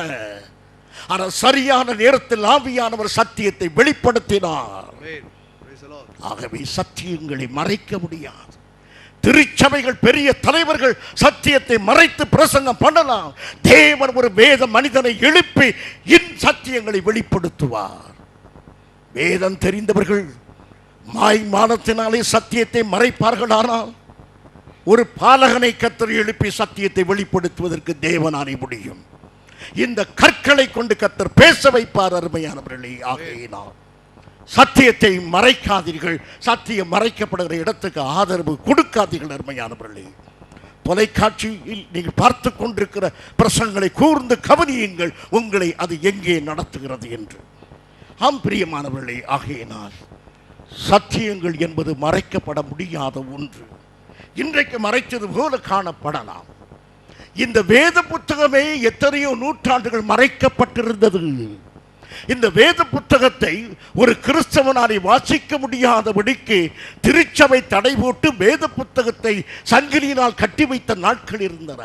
ஆனால் சரியான நேரத்தில் ஆவியானவர் சத்தியத்தை வெளிப்படுத்தினார். ஆகவே சத்தியங்களை மறைக்க முடியாது. திருச்சபைகள், பெரிய தலைவர்கள் சத்தியத்தை மறைத்து பிரசங்கம் பண்ணலாம். தேவன் ஒரு வேத மனிதனை எழுப்பி இன் சத்தியங்களை வெளிப்படுத்துவார். வேதம் தெரிந்தவர்கள் மாய்மானத்தினாலே சத்தியத்தை மறைப்பார்களானால் ஒரு பாலகனை கர்த்தர் எழுப்பி சத்தியத்தை வெளிப்படுத்துவதற்கு தேவனாலே முடியும். இந்த கற்களை கொண்டு கர்த்தர் பேச வைப்பார் அருமையானவர்களே. ஆகையினால் சத்தியத்தை மறைக்காதீர்கள். சத்தியம் மறைக்கப்படுகிற இடத்துக்கு ஆதரவு கொடுக்காதீர்கள் அருமையானவர்களே. தொலைக்காட்சியில் நீங்கள் பார்த்து கொண்டிருக்கிற பிரசங்களை கூர்ந்து கவனியுங்கள், உங்களை அது எங்கே நடத்துகிறது என்று. பிரியமானவர்களே, ஆகையினால் சத்தியங்கள் என்பது மறைக்கப்பட முடியாத ஒன்று. இன்றைக்கு மறைத்தது போல காணப்படலாம். இந்த வேத புத்தகமே எத்தனையோ நூற்றாண்டுகள் மறைக்கப்பட்டிருந்தது. இந்த வேத புத்தகத்தை ஒரு கிறிஸ்தவனாலே வாசிக்க முடியாதபடிக்கு திருச்சபை தடை போட்டு வேத புத்தகத்தை சங்கிலியினால் கட்டி வைத்த நாட்கள் இருந்தன.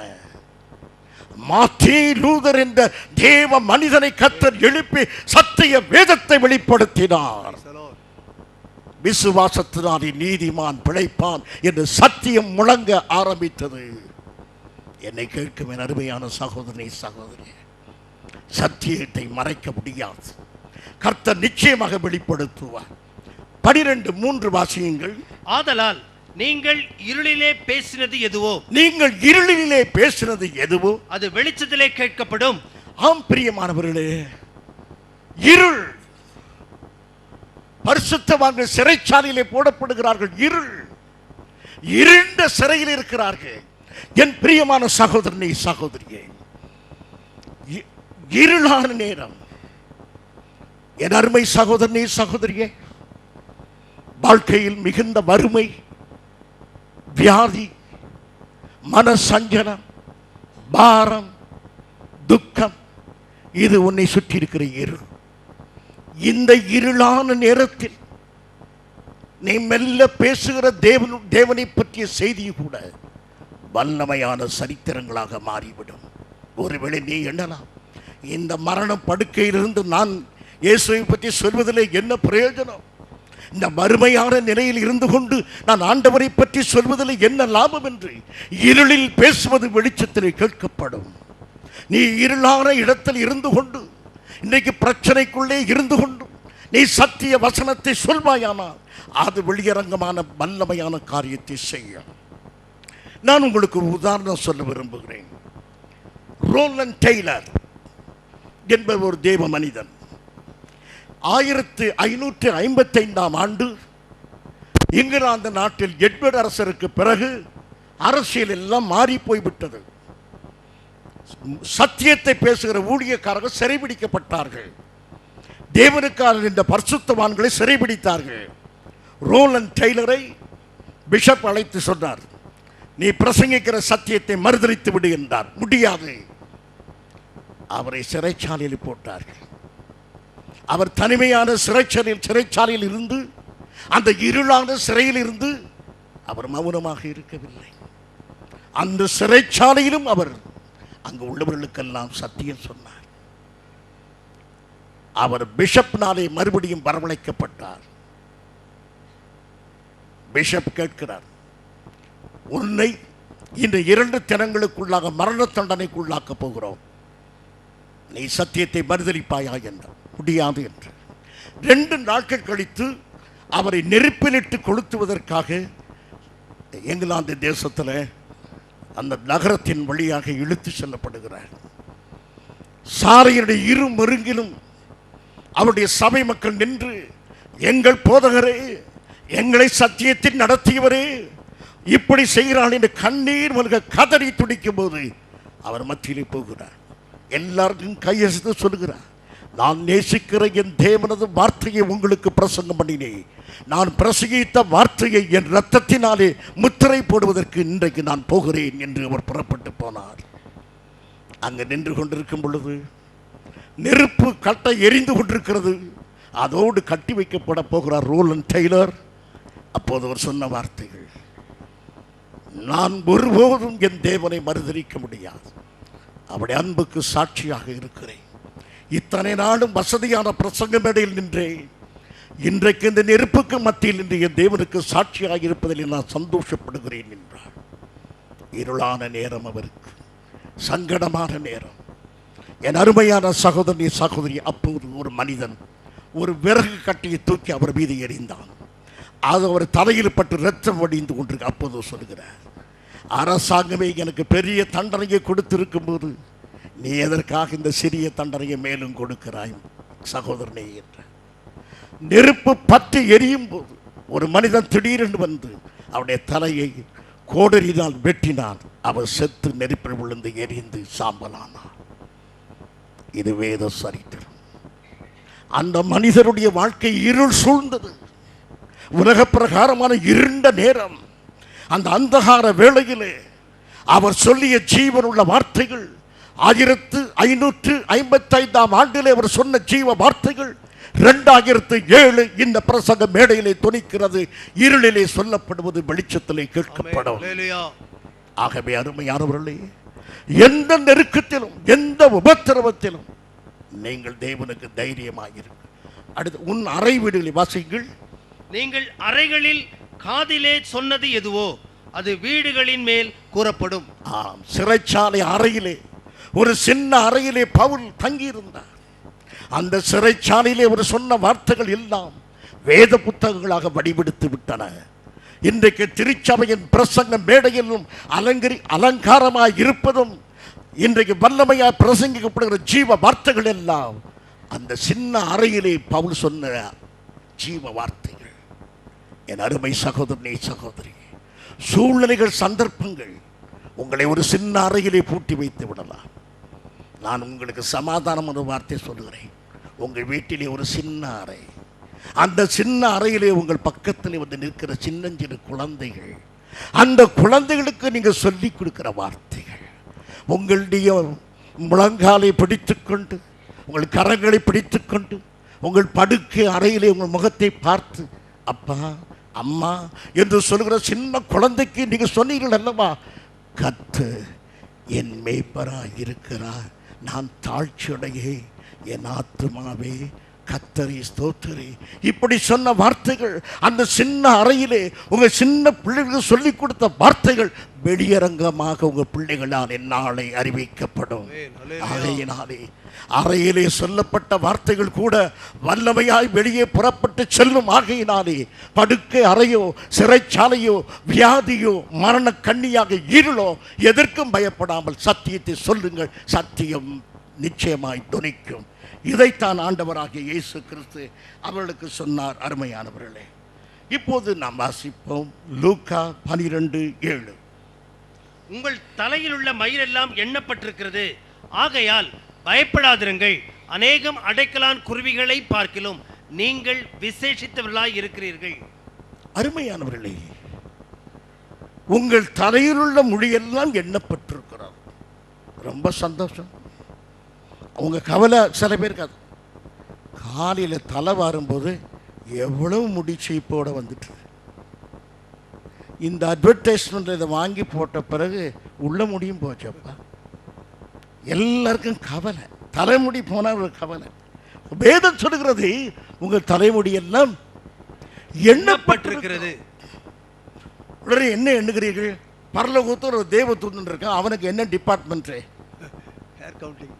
மார்ட்டின் லூதர் என்ற தேவ மனிதனை கர்த்தர் எழுப்பி சத்திய வேதத்தை வெளிப்படுத்தினார். விசுவாசத்தினாலே நீதிமான் பிழைப்பான் என்று சத்தியம் முழங்க ஆரம்பித்தது. என்னை கேட்கும் என் அருமையான சகோதரனே, சகோதரி, சத்தியத்தை மறைக்க முடியாது. கர்த்தர் நிச்சயமாக வெளிப்படுத்துவார். 12:3 வாசியுங்கள். ஆதலால் நீங்கள் இருளிலே பேசினது எதுவோ, நீங்கள் இருளிலே பேசினது எதுவோ அது வெளிச்சத்திலே கேட்கப்படும். ஆம் பிரியமானவர்களே, இருள், பரிசுத்தவான்கள் சிறைச்சாலையிலே போடப்படுகிறார்கள். இருண்ட சிறையில் இருக்கிறார்கள். என் பிரியமான சகோதரனே, சகோதரியே, இருளான நேரம். என் அருமை சகோதரனே, சகோதரியே, வாழ்க்கையில் மிகுந்த வறுமை, வியாதி, மனசஞ்சலம், பாரம், துக்கம், இது உன்னை சுற்றி இருக்கிற இருள். இந்த இருளான நேரத்தில் நீ மெல்ல பேசுகிற தேவனை பற்றிய செய்தி கூட வல்லமையான சரித்திரங்களாக மாறிவிடும். ஒருவேளை நீ எண்ணலாம், இந்த மரண படுக்கையிலிருந்து நான் இயேசுவை பற்றி சொல்வதில் என்ன பிரயோஜனம்? இந்த மறுமையான நிலையில் இருந்து கொண்டு நான் ஆண்டவரை பற்றி சொல்வதில் என்ன லாபம் என்று. இருளில் பேசுவது வெளிச்சத்திலே கேட்கப்படும். நீ இருளான இடத்தில் இருந்து கொண்டு, இன்றைக்கு பிரச்சனைக்குள்ளே இருந்து கொண்டு நீ சத்திய வசனத்தை சொல்வாயானால் அது வெளியரங்கமான வல்லமையான காரியத்தை செய்யும். நான் உங்களுக்கு உதாரணம் சொல்ல விரும்புகிறேன். ரோலண்ட் டெய்லர் என்பவர் ஒரு தேவ மனிதன். 1555 ஆண்டு இங்கிலாந்து நாட்டில் எட்வர்ட் அரசருக்கு பிறகு அரசியல் எல்லாம் மாறி போய்விட்டது. சத்தியத்தை பேசுகிற ஊழியக்காரர்கள் சிறைபிடிக்கப்பட்டார்கள். தேவனுக்காக இந்த பரிசுத்தவான்களை சிறைபிடித்தார்கள். ரோலண்ட் டெய்லரை பிஷப் அழைத்து சொன்னார், நீ பிரசங்கிக்கிற சத்தியத்தை மறுதலித்து விடு என்றார். முடியாது. அவரை சிறைச்சாலையில் போட்டார்கள். அவர் தனிமையான சிறைச்சாலையில் இருந்து, அந்த இருளான சிறையில் இருந்து அவர் மௌனமாக இருக்கவில்லை. அந்த சிறைச்சாலையிலும் அவர் அங்கு உள்ளவர்களுக்கெல்லாம் சத்தியம் சொன்னார். அவர் பிஷப்னாலே மறுபடியும் வரவழைக்கப்பட்டார். பிஷப் கேட்கிறார், உன்னை இந்த 2 தினங்களுக்குள்ளாக மரண தண்டனைக்குள்ளாக்க போகிறோம், நீ சத்தியத்தை மறுதலிப்பாயா என்றார். முடியாது என்று 2 நாட்கள் கழித்து அவரை நெருப்பிலிட்டு கொளுத்துவதற்காக இங்கிலாந்து தேசத்தில் அந்த நகரத்தின் வழியாக இழுத்து செல்லப்படுகிறார். சாலையினுடைய இரு மருங்கிலும் அவருடைய சபை மக்கள் நின்று, எங்கள் போதகரே, எங்களை சத்தியத்தில் நடத்தியவரே இப்படி செய்கிறான் என்று கண்ணீர் மல்க கதறி துடிக்கும் போது அவர் மத்தியிலே போகிறார். எல்லாருக்கும் கையசைத்து சொல்லுகிறார், நான் நேசிக்கிற என் தேவனது வார்த்தையை உங்களுக்கு பிரசங்கம் பண்ணினேன். நான் பிரசங்கித்த வார்த்தையை என் இரத்தத்தினாலே முத்திரை போடுவதற்கு இன்றைக்கு நான் போகிறேன் என்று அவர் புறப்பட்டு போனார். அங்கு நின்று கொண்டிருக்கும் பொழுது நெருப்பு கட்டை எரிந்து கொண்டிருக்கிறது. அதோடு கட்டி வைக்கப்பட போகிறார் ரோலண்ட் டெய்லர். அப்போது அவர் சொன்ன வார்த்தைகள், நான் ஒருபோதும் என் தேவனை மறுதலிக்க முடியாது, அவருடைய அன்புக்கு சாட்சியாக இருக்கிறேன். இத்தனை நாளும் வசதியான பிரசங்க மேடையில் நின்றேன், இன்றைக்கு இந்த நெருப்புக்கு மத்தியில் நின்று என் தேவனுக்கு சாட்சியாக இருப்பதில் நான் சந்தோஷப்படுகிறேன் என்றார். இருளான நேரம், அவருக்கு சங்கடமான நேரம். என் அருமையான சகோதரி சகோதரி, அப்போது ஒரு மனிதன் ஒரு விறகு கட்டியை தூக்கி அவர் மீது எறிந்தான். அது அவர் தலையில் பட்டு இரத்தம் வடிந்து கொண்டிருக்கு. அப்போது சொல்கிறார், அரசாங்கமே எனக்கு பெரிய தண்டனையை கொடுத்திருக்கும் போது நீ எதற்காக இந்த சிறிய தண்டனையை மேலும் கொடுக்கிறாய் சகோதரனே என்ற. நெருப்பு பற்றி எரியும் போது ஒரு மனிதன் திடீரென்று வந்து அவருடைய தலையை கோடரினால் வெட்டினான். அவர் செத்து நெருப்பில் விழுந்து எரிந்து சாம்பலானார். இது வேத சரித்திரம். அந்த மனிதருடைய வாழ்க்கை இருள் சூழ்ந்தது. உலக பிரகாரமான இருண்ட நேரம். அந்த அந்தகார வேளையிலே அவர் சொல்லிய ஜீவனுள்ள வார்த்தைகள், 1555 ஆண்டிலே அவர் சொன்ன ஜீவ வார்த்தைகள் 2007 இந்த பிரசங்க மேடையிலே துணிக்கிறது. இருளிலே சொல்லப்படுவது வெளிச்சத்திலே கேட்கப்படும். ஆகவே அருமையானவர்களே, எந்த நெருக்கத்திலும் எந்த உபத்திரவத்திலும் நீங்கள் தேவனுக்கு தைரியமாயிருங்கள். அடுத்து, உன் அறை வீடுகளை வாசிங்கள். நீங்கள் அறைகளில் காதிலே சொன்னது எதுவோ அது வீடுகளின் மேல் கூறப்படும். சிறைச்சாலை அறையிலே, ஒரு சின்ன அறையிலே பவுல் தங்கியிருந்தார். அந்த சிறைச்சாலையிலே அவர் சொன்ன வார்த்தைகள் எல்லாம் வேத புத்தகங்களாக வடிவெடுத்து விட்டன. இன்றைக்கு திருச்சபையின் பிரசங்க மேடையிலும் அலங்காரமாய் இருப்பதும், இன்றைக்கு வல்லமையாய் பிரசங்கிக்கப்படுகிற ஜீவ வார்த்தைகள் எல்லாம் அந்த சின்ன அறையிலே பவுல் சொன்ன ஜீவ வார்த்தைகள். என் அருமை சகோதரனே சகோதரி, சூழ்நிலைகள், சந்தர்ப்பங்கள் உங்களை ஒரு சின்ன அறையிலே பூட்டி வைத்து விடலாம். நான் உங்களுக்கு சமாதானமான வார்த்தை சொல்லுகிறேன். உங்கள் வீட்டிலே ஒரு சின்ன அறை, அந்த சின்ன அறையிலே உங்கள் பக்கத்தில் வந்து நிற்கிற சின்னஞ்சிறு குழந்தைகள், அந்த குழந்தைகளுக்கு நீங்கள் சொல்லிக் கொடுக்கிற வார்த்தைகள், உங்களுடைய முழங்காலை பிடித்துக்கொண்டு, உங்கள் கரங்களை பிடித்துக்கொண்டு, உங்கள் படுக்கை அறையிலே உங்கள் முகத்தை பார்த்து அப்பா அம்மா என்று சொல்லுகிற சின்ன குழந்தைக்கு நீங்கள் சொன்னீர்கள் அல்லவா, கர்த்தர் என் மேய்ப்பராய் இருக்கிறார், நான் தாழ்ச்சியுடையே, என் ஆத்துமாவே கர்த்தரை ஸ்தோத்திரி. இப்படி சொன்ன வார்த்தைகள் அந்த சின்ன அறையிலே உங்க சின்ன பிள்ளைகளுக்கு சொல்லிக் கொடுத்த வார்த்தைகள் வெளியரங்கமாக உங்க பிள்ளைகளால் என்னாலே அறிவிக்கப்படும். ஆகையினாலே அறையிலே சொல்லப்பட்ட வார்த்தைகள் கூட வல்லமையாய் வெளியே புறப்பட்டு செல்லும். ஆகையினாலே படுக்கை அறையோ, சிறைச்சாலையோ, வியாதியோ, மரண கண்ணியாக இருளோ எதற்கும் பயப்படாமல் சத்தியத்தை சொல்லுங்கள், சத்தியம் நிச்சயமாய் துணிக்கும். இதைத்தான் ஆண்டவராகிய இயேசு கிறிஸ்து அவர்களுக்கு சொன்னார். அருமையானவர்களே, இப்போது நாம் வாசிப்போம் லூக்கா 12:7. உங்கள் தலையில் உள்ள மயிரெல்லாம் எண்ணப்பட்டிருக்கிறது, ஆகையால் பயப்படாதிருங்கள். அநேகம் அடைக்கலான் குருவிகளை பார்க்கிலும் நீங்கள் விசேஷித்தவர்களாய் இருக்கிறீர்கள். அருமையானவர்களே, உங்கள் தலையில் உள்ள முடியெல்லாம் எண்ணப்பட்டிருக்கிறது. ரொம்ப சந்தோஷம். அவங்க கவலை சில பேருக்கு அது காலையில் தலை வரும்போது எவ்வளவு முடி சீப்போட வந்துட்டு, இந்த அட்வர்டைஸ்மெண்ட் இதை வாங்கி போட்ட பிறகு உள்ள முடியும் போச்சப்பா. எல்லாருக்கும் கவலை, தலைமுடி போனால் ஒரு கவலை. வேதம் சொல்லுகிறது உங்கள் தலைமுடி எல்லாம் எண்ணப்பட்டிருக்கிறது. உடனே என்ன எண்ணுகிறீர்கள்? பரலோகத்தில் ஒரு தேவதூதன் இருக்கான், அவனுக்கு என்ன டிபார்ட்மெண்ட்? Hair counting.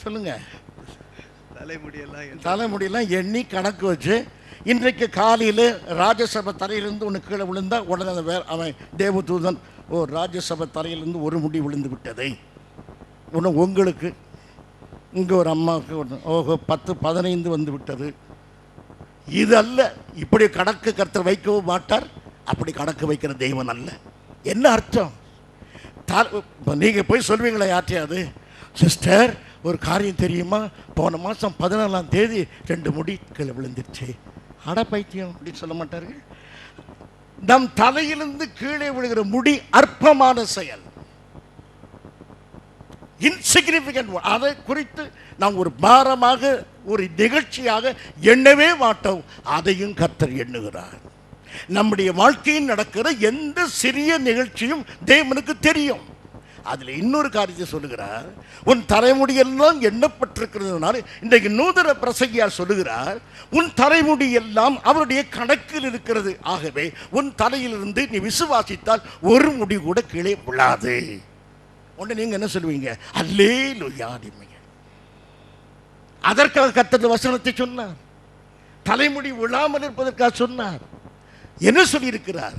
சொல்லுங்க. தலைமுடியெல்லாம் எண்ணி கணக்கு வச்சு, இன்றைக்கு காலையில் ராஜ்யசபை தரையிலிருந்து ஒன்று கீழே விழுந்தா உடனே அந்த அவன் தேவதூதன், ஓ ராஜ்யசபை தரையிலிருந்து ஒரு முடி விழுந்து விட்டதை, ஒன்று உங்களுக்கு, இங்கே ஒரு அம்மாவுக்கு ஒன்று, ஓஹோ 10-15 வந்து விட்டது. இது அல்ல. இப்படி கணக்கு கர்த்தர் வைக்கவும் மாட்டார். அப்படி கணக்கு வைக்கிற தெய்வம் அல்ல. என்ன அர்த்தம்? நீங்கள் போய் சொல்வீங்களா யார்ட்டையாவது, சிஸ்டர் ஒரு காரியம் தெரியுமா, போன மாதம் 14ஆம் தேதி 2 முடி கீழே விழுந்துருச்சு. அட பைத்தியம் அப்படின்னு சொல்ல மாட்டார்கள். நம் தலையிலிருந்து கீழே விழுகிற முடி அற்பமான செயல், இன்சிக்னிஃபிகன்ட். அதை குறித்து நாம் ஒரு பாரமாக, ஒரு நிகழ்ச்சியாக எண்ணவே மாட்டோம். அதையும் கர்த்தர் எண்ணுகிறார். நம்முடைய வாழ்க்கையில் நடக்கிற எந்த சிறிய நிகழ்ச்சியும் தேவனுக்கு தெரியும். அதில் இன்னொரு காரியத்தை சொல்லுகிறார், உன் தலைமுடியெல்லாம் எண்ணப்பட்டிருக்கிறதுனால இன்றைக்கு நூதன பிரசங்கியார் சொல்லுகிறார், உன் தலைமுடி எல்லாம் அவருடைய கணக்கில் இருக்கிறது. ஆகவே உன் தலையிலிருந்து நீ விசுவாசித்தால் ஒரு முடி கூட கீழே விழாது. ஒன்று நீங்க என்ன சொல்லுவீங்க? அல்லேலூயா. அதற்காக கர்த்தர் வசனத்தை சொன்னார். தலைமுடி விழாமல் இருப்பதற்காக சொன்னார். என்ன சொல்லியிருக்கிறார்?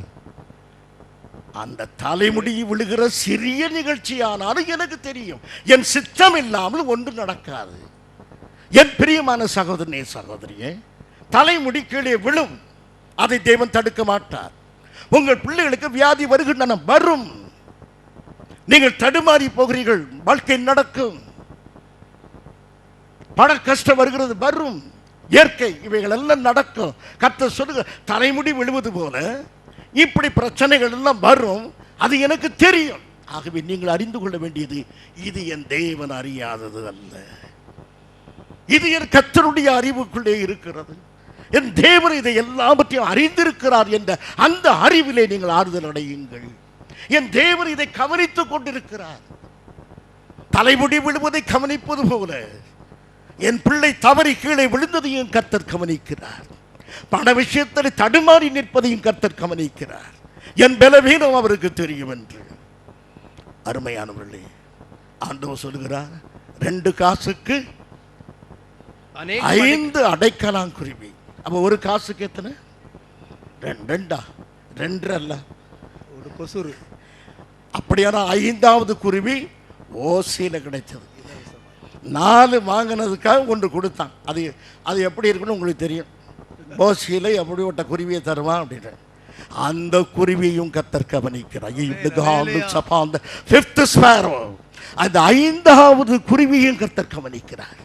அந்த தலைமுடி விழுகிற சிறிய நிகழ்ச்சியானாலும் எனக்கு தெரியும், என் சித்தம் இல்லாமல் ஒன்று நடக்காது. என் பிரியமான சகோதரனே, சகோதரியே, தலைமுடி கீழே விழும். அதை தேவன் தடுக்க மாட்டார். உங்கள் பிள்ளைகளுக்கு வியாதி வருகின்றன, வரும். நீங்கள் தடுமாறி போகிறீர்கள், வாழ்க்கை நடக்கும். பண கஷ்டம் வருகிறது, வரும். இயற்கை, இவைகள் எல்லாம் நடக்கும். கர்த்தர் சொல்லுங்க, தலைமுடி விழுவது போல இப்படி பிரச்சனைகள் எல்லாம் வரும், அது எனக்கு தெரியும். ஆகவே நீங்கள் அறிந்து கொள்ள வேண்டியது, இது என் தேவன் அறியாதது அல்ல, இது என் கர்த்தருடைய அறிவுக்குள்ளே இருக்கிறது. என் தேவன் இதை எல்லாவற்றையும் அறிந்திருக்கிறார் என்ற அந்த அறிவிலே நீங்கள் ஆறுதல் அடையுங்கள். என் தேவன் இதை கவனித்துக் கொண்டிருக்கிறார். தலைமுடி விழுவதை கவனிப்பது போல என் பிள்ளை தவறி கீழே விழுந்ததையும் கர்த்தர் கவனிக்கிறார். பண விஷயத்தில் தடுமாறி நிற்பதையும் கர்த்தர் கவனிக்கிறார். என் பலவீனம் அவருக்கு தெரியும் என்று. அருமையானவர்களே, ஆண்டவர் சொல்கிறார், 2 காசுக்கு 5 அடைக்கலான் குருவி. அப்ப ஒரு காசுக்கு எத்தனை? 2 அல்ல, ஒரு கொசுறு. அப்படியான 5வது குருவி ஓசியில கிடைச்சது. 4 வாங்கினதுக்காக 1 கொடுத்தான். அது எப்படி இருக்குன்னு உங்களுக்கு தெரியும். ஓசியில எப்படிப்பட்ட குருவியை தருவான் அப்படின்னு. அந்த குருவியும் கர்த்தர் கவனிக்கிறார். அந்த 5வது குருவியும் கர்த்தர் கவனிக்கிறார்.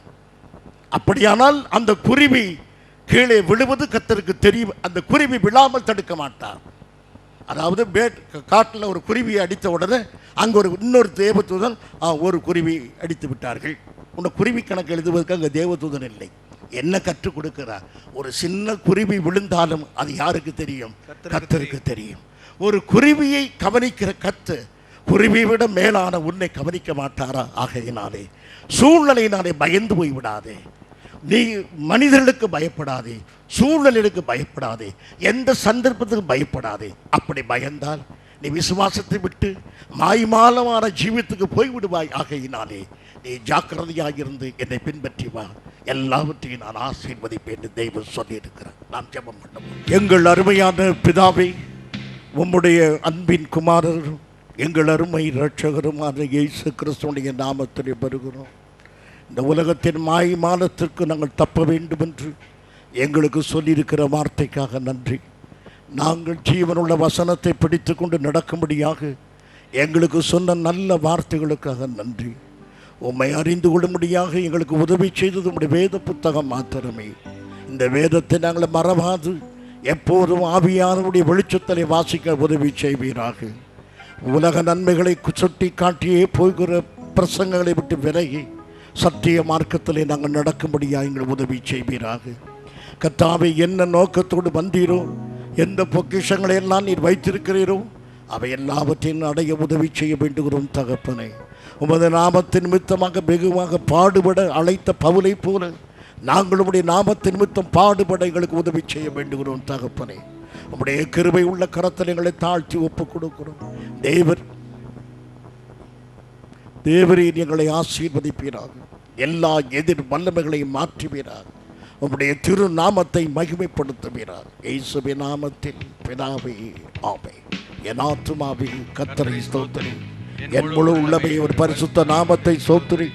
அப்படியானால் அந்த குருவி கீழே விழுவது கர்த்தருக்கு தெரியும். அந்த குருவி விழாமல் தடுக்க மாட்டார். அதாவது காட்டில் ஒரு குருவியை அடித்த உடனே அங்கே இன்னொரு தேவதூதன் ஒரு குருவி அடித்து விட்டார்கள். உன்னை குருவி கணக்கு எழுதுவதற்கு அங்கே தேவதூதன் இல்லை. என்ன கற்றுக் கொடுக்கிறார்? ஒரு சின்ன குருவி விழுந்தாலும் அது யாருக்கு தெரியும்? கர்த்தருக்கு தெரியும். ஒரு குருவியை கவனிக்கிற கர்த்தர் குருவி விட மேலான உன்னை கவனிக்க மாட்டாரா? ஆகையினாலே சூழ்நிலையினாலே பயந்து போய் விடாதே. நீ மனிதர்களுக்கு பயப்படாதே, சூழ்நிலைகளுக்கு பயப்படாதே, எந்த சந்தர்ப்பத்துக்கு பயப்படாதே. அப்படி பயந்தால் நீ விசுவாசத்தை விட்டு மாய்மாலமான ஜீவித்துக்கு போய்விடுவாய். ஆகையினாலே நீ ஜாக்கிரதையாயிருந்து என்னை பின்பற்றி வா, எல்லாவற்றையும் நான் ஆசீர்வதிப்பேன் என்று தெய்வம் சொல்லியிருக்கிறார். நாம் ஜெபம் பண்ணுவோம். எங்கள் அருமையான பிதாவே, உம்முடைய அன்பின் குமாரர் எங்கள் அருமை இரட்சகருமான இயேசு கிறிஸ்துவின் நாமத்திலே வருகிறோம். இந்த உலகத்தின் மாயமானத்திற்கு நாங்கள் தப்ப வேண்டும் என்று எங்களுக்கு சொல்லியிருக்கிற வார்த்தைக்காக நன்றி. நாங்கள் ஜீவனுள்ள வசனத்தை பிடித்து கொண்டு நடக்கும்படியாக எங்களுக்கு சொன்ன நல்ல வார்த்தைகளுக்காக நன்றி. உம்மை அறிந்து கொள்ளும்படியாக எங்களுக்கு உதவி செய்தது உம்முடைய வேத புத்தகம் மாத்திரமே. இந்த வேதத்தை நாங்கள் மறவாது எப்போதும் ஆவியானவருடைய வெளிச்சத்தலை வாசிக்க உதவி செய்வீராக. உலக நன்மைகளை சுட்டி காட்டியே போகிற பிரசங்களை விட்டு விலகி சத்திய மார்க்கத்திலே நாங்கள் நடக்கும்படியாக எங்கள் உதவி செய்வீராக. கர்த்தாவே, என்ன நோக்கத்தோடு வந்தீரோ, எந்த பொக்கிஷங்களை எல்லாம் நீர் வைத்திருக்கிறீரோ அவை எல்லாவற்றையும் அடைய உதவி செய்ய வேண்டுகிறோம் தகப்பனே. உமது நாமத்தின் நிமித்தமாக வெகுவாக பாடுபட அழைத்த பவுலை போல நாங்கள் உம்முடைய நாமத்தின் நிமித்தம் பாடுபட எங்களுக்கு உதவி செய்ய வேண்டுகிறோம் தகப்பனே. உம்முடைய கிருபை உள்ள கரத்தில் எங்களை தாழ்த்தி ஒப்புக் கொடுக்கிறோம். தேவரீர் எங்களை ஆசீர்வதிப்பீராக. எல்லா எதிர் வல்லமைகளையும் மாற்றுவீராக. உம்முடைய திரு நாமத்தை மகிமைப்படுத்துவீராக. இயேசுவின் நாமத்தில் பிதாவே, ஆமென். என் ஆத்துமாவே கர்த்தரை ஸ்தோத்திரி, என் முழு உள்ளமே ஒரு பரிசுத்த நாமத்தை ஸ்தோத்திரி.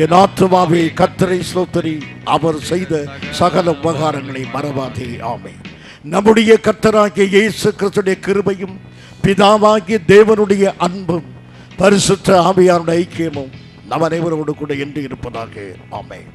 என் ஆத்துமாவே கர்த்தரை ஸ்தோத்திரி, அவர் செய்த சகல உபகாரங்களை மறவாதே. ஆமென். நம்முடைய கர்த்தராகிய இயேசு கிறிஸ்துவின் கிருபையும் பிதாவாகிய தேவனுடைய அன்பும் பரிசுத்த ஆவியாருடைய ஐக்கியமும் நம் அனைவரோடு கூட என்று இருப்பதாக. ஆமென்.